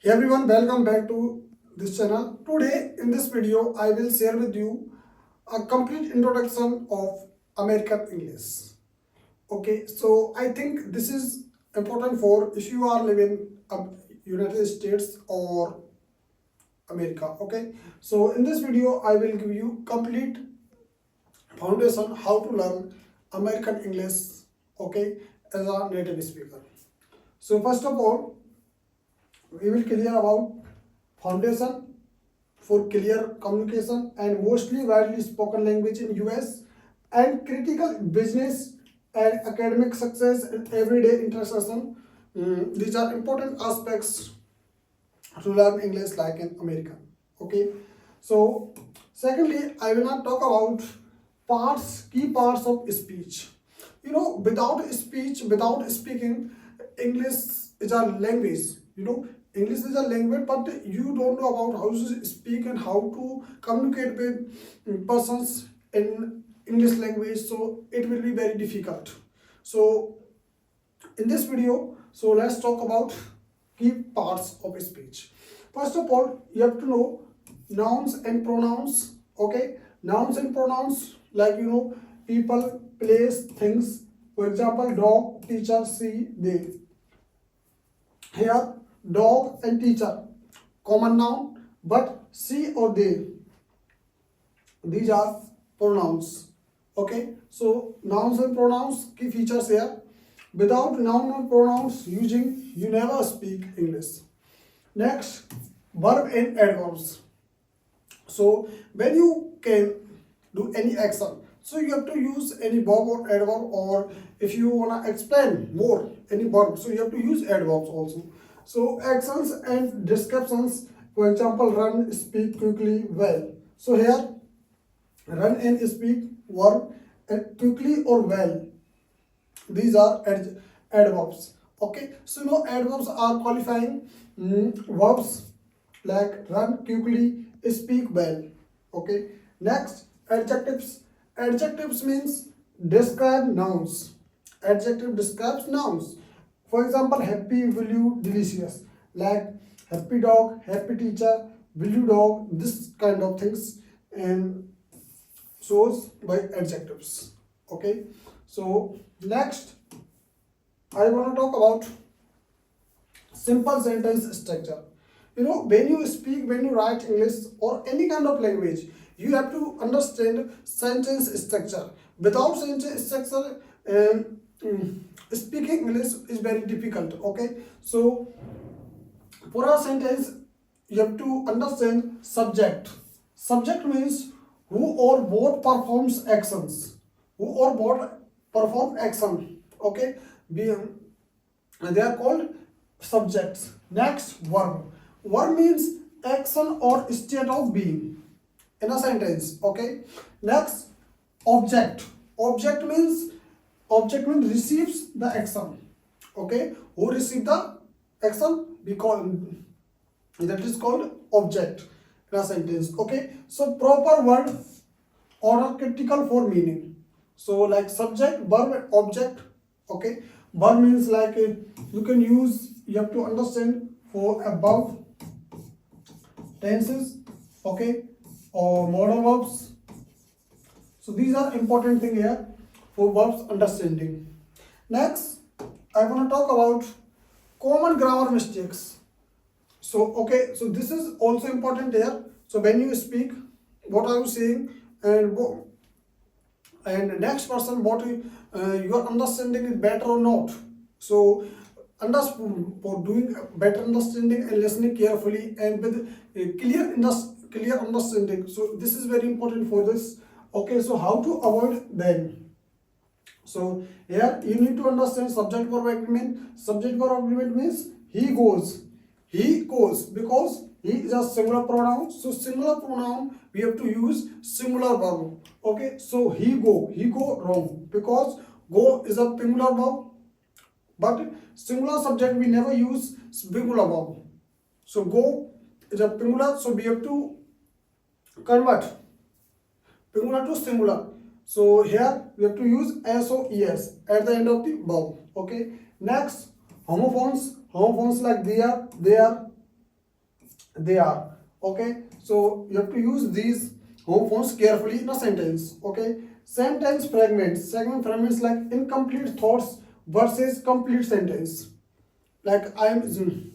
Hey everyone, welcome back to this channel. Today in this video, I will share with you a complete introduction of American English. Okay, so I think this is important for if you are living United States or America. Okay, so in this video, I will give you complete foundation how to learn American English. Okay, as a native speaker. So first of all, we will clear about foundation for clear communication and mostly widely spoken language in US and critical business and academic success and everyday interaction. These are important aspects to learn English like in America. Okay, so secondly, I will not talk about key parts of speech. Without speech, without speaking, English is a language. English is a language, but you don't know about how to speak and how to communicate with persons in English language, so it will be very difficult. So in this video, so let's talk about key parts of speech. First of all, you have to know nouns and pronouns. Okay, nouns and pronouns, like people, place, things. For example, dog, teacher, she, they. Here, dog and teacher, common noun, but she or they, these are pronouns. Okay, so nouns and pronouns, key features here. Without noun or pronouns using, you never speak English. Next, verb and adverbs. So when you can do any action, so you have to use any verb or adverb, or if you wanna explain more any verb, so you have to use adverbs also. So actions and descriptions, for example, run, speak quickly, well. So here, run and speak verb, and quickly or well, these are adverbs. Okay, so adverbs are qualifying verbs like run quickly, speak well. Okay, next, adjectives. Adjectives means describe nouns. Adjective describes nouns. For example, happy, will you, delicious. Like happy dog, happy teacher, will you dog, this kind of things, and shows by adjectives. Okay, so next I want to talk about simple sentence structure. When you speak, when you write English or any kind of language, you have to understand sentence structure. Without sentence structure, speaking English is very difficult. Okay, so for a sentence, you have to understand subject. Subject means who or what performs actions. Who or what perform action. Okay, they are called subjects. Next, verb. Verb means action or state of being in a sentence. Okay. Next, object. Object means receives the action. Okay, who receive the action, because that is called object in a sentence. Okay, so proper word order critical for meaning. So like subject, verb, object. Okay, verb means like you can use, you have to understand for above tenses. Okay, or modal verbs. So these are important thing here for verbs understanding. Next, I want to talk about common grammar mistakes. So okay, so this is also important here. So when you speak, what are you saying, and next person what your understanding is better or not. So for doing better understanding and listening carefully and with clear understanding. So this is very important for this. Okay, so how to avoid them? So here you need to understand subject verb agreement. Subject verb agreement means he goes. He goes because he is a singular pronoun. So singular pronoun we have to use singular verb. Okay, so he go wrong because go is a singular verb, but singular subject we never use singular verb. So go is a singular, so we have to convert singular to singular. So here we have to use SOES at the end of the verb. Okay. Next, homophones. Homophones like they are, they are. Okay, so you have to use these home phones carefully in a sentence. Okay, sentence fragments. Segment fragments like incomplete thoughts versus complete sentence. Like I am.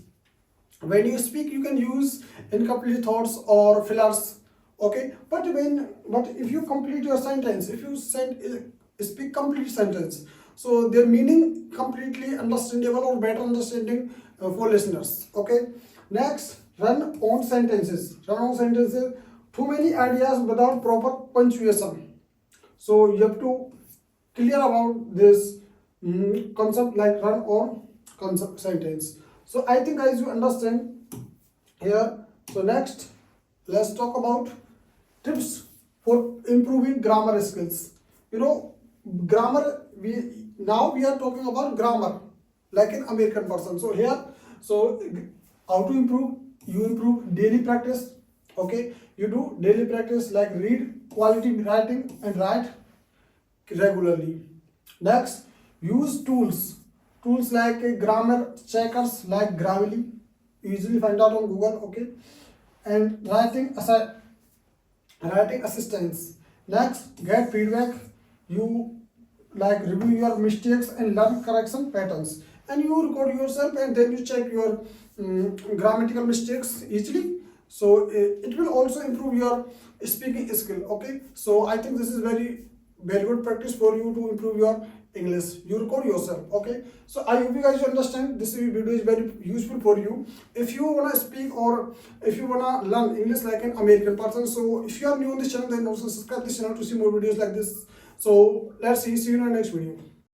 When you speak, you can use incomplete thoughts or fillers. Okay, but if you complete your sentence, if you speak complete sentence, so their meaning completely understandable or better understanding for listeners. Okay, next, run on sentences, too many ideas without proper punctuation. So you have to clear about this concept like run or concept sentence. So I think guys you understand here. So next, let's talk about tips for improving grammar skills. You know, grammar, we are talking about grammar like an American person. So here, so how to improve? You improve daily practice. Okay, you do daily practice like read quality writing and write regularly. Next, use tools like grammar checkers like Grammarly, you easily find out on Google. Okay, and writing assistance. Next, get feedback. You like review your mistakes and learn correction patterns, and you record yourself and then you check your grammatical mistakes easily. So it will also improve your speaking skill. Okay, so I think this is very good practice for you to improve your English. You record yourself. Okay, so I hope you guys understand this video is very useful for you if you wanna speak or if you wanna learn English like an American person. So if you are new on this channel, then also subscribe this channel to see more videos like this. So let's see you in the next video.